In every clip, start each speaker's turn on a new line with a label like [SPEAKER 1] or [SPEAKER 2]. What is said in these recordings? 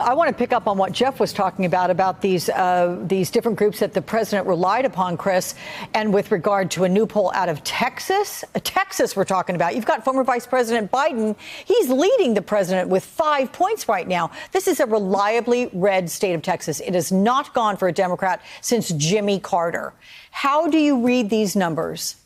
[SPEAKER 1] I want to pick up on what Jeff was talking about these different groups that the president relied upon, Chris, and with regard to a new poll out of Texas, we're talking about. You've got former Vice President Biden. He's leading the president with 5 points right now. This is a reliably red state of Texas. It has not gone for a Democrat since Jimmy Carter. How do you read these numbers?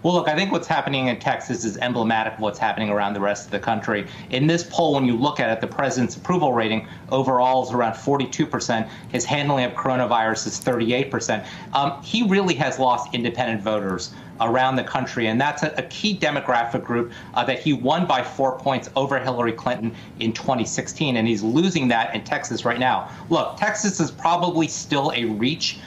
[SPEAKER 2] Well, look, I think what's happening in Texas is emblematic of what's happening around the rest of the country. In this poll, when you look at it, the president's approval rating overall is around 42%. His handling of coronavirus is 38%. He really has lost independent voters around the country, and that's a key demographic group that he won by 4 points over Hillary Clinton in 2016, and he's losing that in Texas right now. Look, Texas is probably still a reach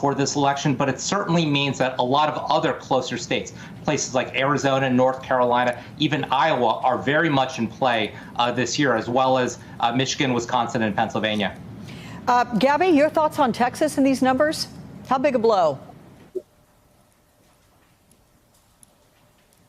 [SPEAKER 2] for this election, but it certainly means that a lot of other closer states, places like Arizona, North Carolina, even Iowa, are very much in play this year, as well as Michigan, Wisconsin, and Pennsylvania.
[SPEAKER 1] Gabby, your thoughts on Texas and these numbers? How big a blow?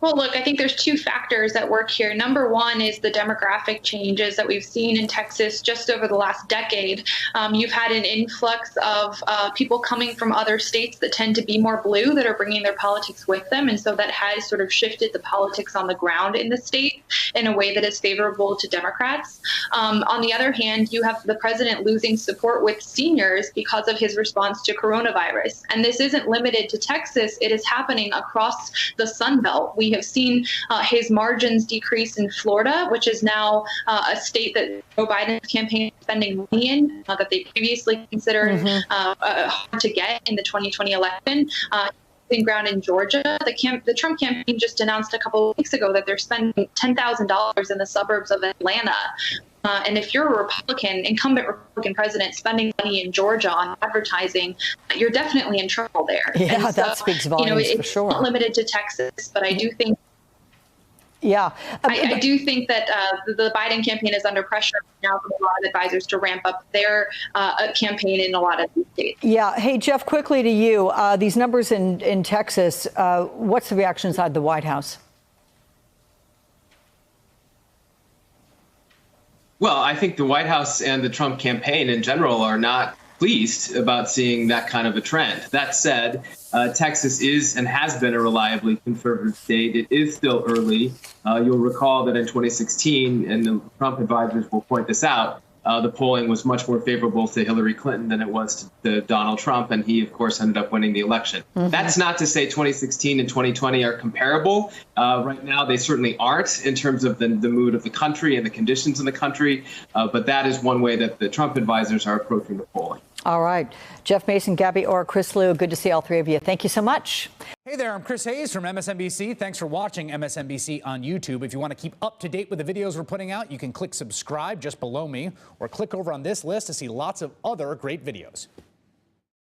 [SPEAKER 3] Well, look, I think there's two factors at work here. Number one is the demographic changes that we've seen in Texas just over the last decade. You've had an influx of people coming from other states that tend to be more blue, that are bringing their politics with them. And so that has sort of shifted the politics on the ground in the state in a way that is favorable to Democrats. On the other hand, you have the president losing support with seniors because of his response to coronavirus. And this isn't limited to Texas. It is happening across the Sun Belt. We have seen his margins decrease in Florida, which is now a state that Joe Biden's campaign is spending money in, that they previously considered hard to get in the 2020 election. Ground in Georgia. The Trump campaign just announced a couple of weeks ago that they're spending $10,000 in the suburbs of Atlanta. And if you're a incumbent Republican president spending money in Georgia on advertising, you're definitely in trouble there.
[SPEAKER 1] Yeah, that speaks volumes for sure.
[SPEAKER 3] It's not limited to Texas, but I do think.
[SPEAKER 1] Yeah,
[SPEAKER 3] I do think that the Biden campaign is under pressure now from a lot of advisors to ramp up their campaign in a lot of these states.
[SPEAKER 1] Yeah. Hey, Jeff, quickly to you. These numbers in Texas, what's the reaction inside the White House?
[SPEAKER 4] Well, I think the White House and the Trump campaign in general are not pleased about seeing that kind of a trend. That said, Texas is and has been a reliably conservative state. It is still early. You'll recall that in 2016, and the Trump advisors will point this out, the polling was much more favorable to Hillary Clinton than it was to Donald Trump, and he, of course, ended up winning the election. That's not to say 2016 and 2020 are comparable. Right now, they certainly aren't in terms of the mood of the country and the conditions in the country, but that is one way that the Trump advisors are approaching the polling.
[SPEAKER 1] All right. Jeff Mason, Gabby Orr, Chris Liu, good to see all three of you. Thank you so much.
[SPEAKER 5] Hey there, I'm Chris Hayes from MSNBC. Thanks for watching MSNBC on YouTube. If you want to keep up to date with the videos we're putting out, you can click subscribe just below me or click over on this list to see lots of other great videos.